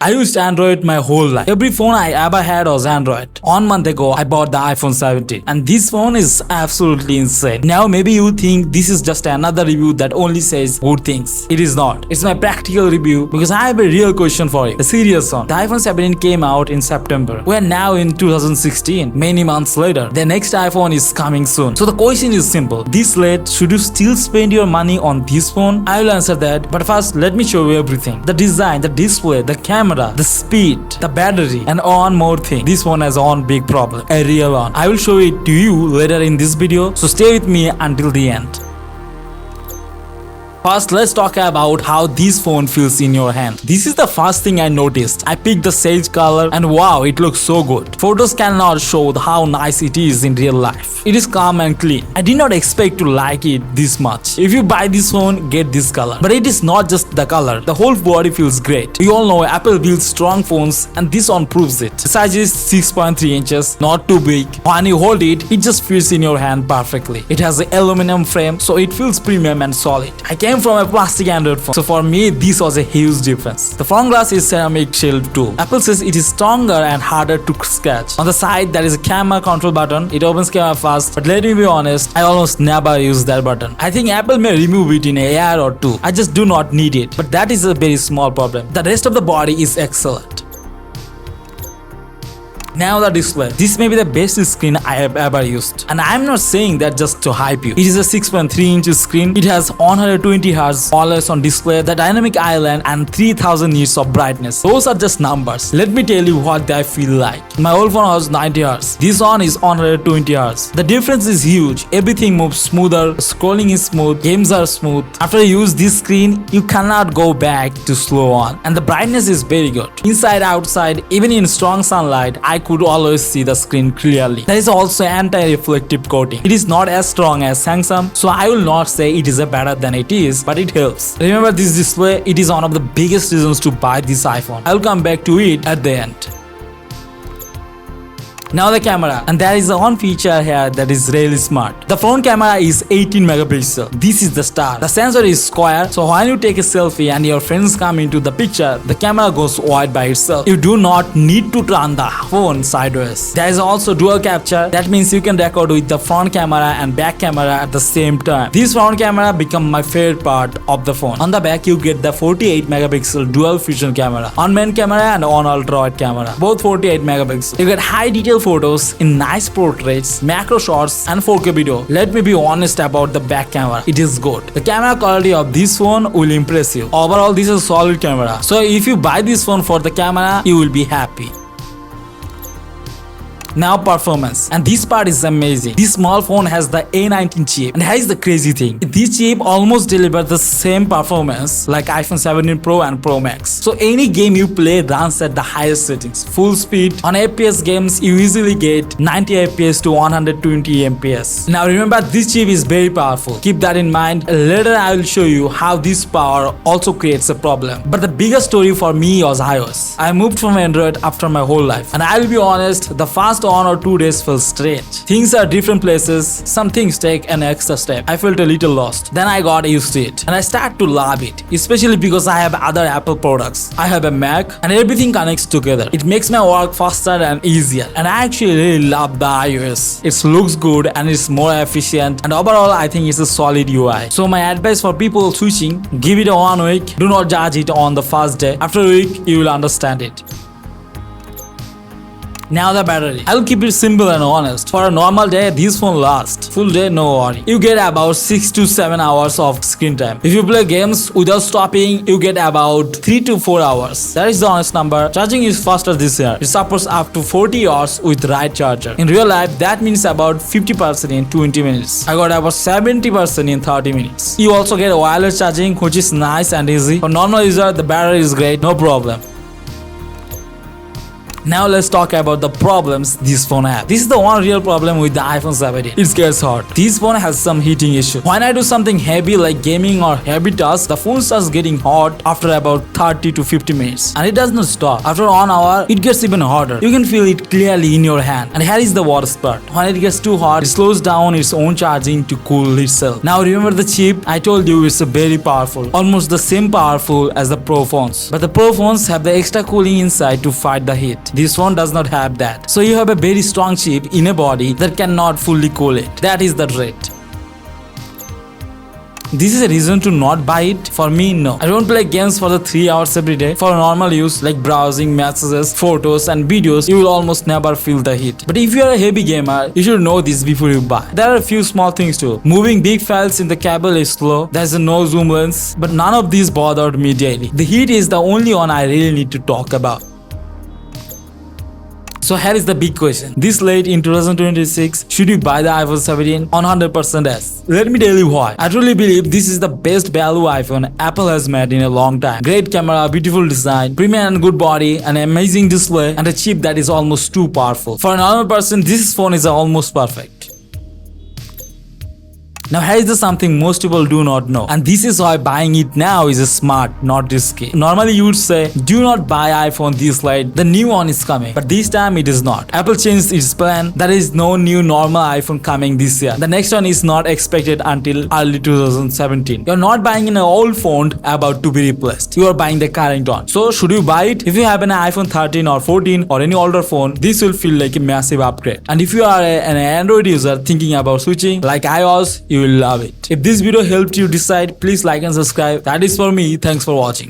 I used Android my whole life. Every phone I ever had was Android. 1 month ago, I bought the iPhone 17 and this phone is absolutely insane. Now maybe you think this is just another review that only says good things. It is not. It's my practical review because I have a real question for you. A serious one. The iPhone 17 came out in September. We are now in 2016. Many months later, the next iPhone is coming soon. So the question is simple. This late, should you still spend your money on this phone? I will answer that. But first, let me show you everything. The design, the display, the camera, the speed, the battery, and one more thing. This one has one big problem, a real one. I will show it to you later in this video, so stay with me until the end. First, let's talk about how this phone feels in your hand. This is the first thing I noticed. I picked the sage color and wow, it looks so good. Photos cannot show how nice it is in real life. It is calm and clean. I did not expect to like it this much. If you buy this phone, get this color. But it is not just the color. The whole body feels great. You all know Apple builds strong phones and this one proves it. The size is 6.3 inches, not too big. When you hold it, it just fits in your hand perfectly. It has an aluminum frame, so it feels premium and solid. I came from a plastic Android phone, so for me this was a huge difference. The front glass is ceramic shield too. Apple says it is stronger and harder to scratch. On the side there is a camera control button. It opens camera fast, but let me be honest, I almost never use that button. I think Apple may remove it in a year or two. I just do not need it, but that is a very small problem. The rest of the body is excellent. Now the display. This may be the best screen I have ever used. And I am not saying that just to hype you. It is a 6.3-inch screen. It has 120Hz always on display, the dynamic island, and 3000 nits of brightness. Those are just numbers. Let me tell you what they feel like. My old phone was 90Hz. This one is 120Hz. The difference is huge. Everything moves smoother, scrolling is smooth, games are smooth. After you use this screen, you cannot go back to slow on. And the brightness is very good. Inside, outside, even in strong sunlight, I could always see the screen clearly. There is also anti-reflective coating. It is not as strong as Samsung, so I will not say it is a better than it is, but it helps. Remember this display, it is one of the biggest reasons to buy this iPhone. I will come back to it at the end. Now the camera, and there is one feature here that is really smart. The front camera is 18 megapixel. This is the star. The sensor is square, so when you take a selfie and your friends come into the picture, the camera goes wide by itself. You do not need to turn the phone sideways. There is also dual capture. That means you can record with the front camera and back camera at the same time. This front camera become my favorite part of the phone. On the back you get the 48 megapixel dual fusion camera. On main camera and on ultra wide camera. Both 48 megapixel. You get high detail photos in nice portraits, macro shots, and 4K video. Let me be honest about the back camera. It is good. The camera quality of this phone will impress you. Overall, this is a solid camera. So if you buy this phone for the camera, you will be happy. Now performance, and this part is amazing. This small phone has the A19 chip, and here is the crazy thing. This chip almost delivers the same performance like iPhone 17 Pro and Pro Max. So any game you play runs at the highest settings, full speed. On FPS games you easily get 90 FPS to 120 FPS. Now remember, this chip is very powerful. Keep that in mind. Later I will show you how this power also creates a problem. But the biggest story for me was iOS. I moved from Android after my whole life, and I will be honest, the first 1 or 2 days felt strange. Things are different places, some things take an extra step. I felt a little lost. Then I got used to it and I started to love it, especially because I have other Apple products. I have a Mac and everything connects together. It makes my work faster and easier, and I actually really love the iOS. It looks good and it's more efficient, and overall I think it's a solid UI. So my advice for people switching, give it a 1 week. Do not judge it on the first day. After a week you will understand it. Now the battery. I'll keep it simple and honest. For a normal day, this phone lasts. Full day, no worry. You get about 6 to 7 hours of screen time. If you play games without stopping, you get about 3 to 4 hours. That is the honest number. Charging is faster this year. It supports up to 40 hours with right charger. In real life, that means about 50% in 20 minutes. I got about 70% in 30 minutes. You also get wireless charging, which is nice and easy. For normal user, the battery is great, no problem. Now let's talk about the problems this phone has. This is the one real problem with the iPhone 17. It gets hot. This phone has some heating issue. When I do something heavy like gaming or heavy tasks, the phone starts getting hot after about 30 to 50 minutes. And it does not stop. After 1 hour, it gets even hotter. You can feel it clearly in your hand. And here is the worst part. When it gets too hot, it slows down its own charging to cool itself. Now remember the chip? I told you it's very powerful. Almost the same powerful as the Pro phones. But the Pro phones have the extra cooling inside to fight the heat. This phone does not have that. So you have a very strong chip in a body that cannot fully cool it. That is the threat. This is a reason to not buy it? For me, no. I don't play games for the 3 hours every day. For normal use like browsing, messages, photos and videos, you will almost never feel the heat. But if you are a heavy gamer, you should know this before you buy. There are a few small things too. Moving big files in the cable is slow. There's a no zoom lens. But none of these bothered me daily. The heat is the only one I really need to talk about. So here is the big question. This late in 2026, should you buy the iPhone 17? 100% yes. Let me tell you why. I truly believe this is the best value iPhone Apple has made in a long time. Great camera, beautiful design, premium and good body, an amazing display, and a chip that is almost too powerful. For a normal person, this phone is almost perfect. Now here is the something most people do not know, and this is why buying it now is smart, not risky. Normally you would say, do not buy iPhone this late, the new one is coming. But this time it is not. Apple changed its plan. There is no new normal iPhone coming this year. The next one is not expected until early 2017. You are not buying an old phone about to be replaced. You are buying the current one. So should you buy it? If you have an iPhone 13 or 14 or any older phone, this will feel like a massive upgrade. And if you are an Android user thinking about switching like I was, you will love it. If this video helped you decide, please like and subscribe. That is for me. Thanks for watching.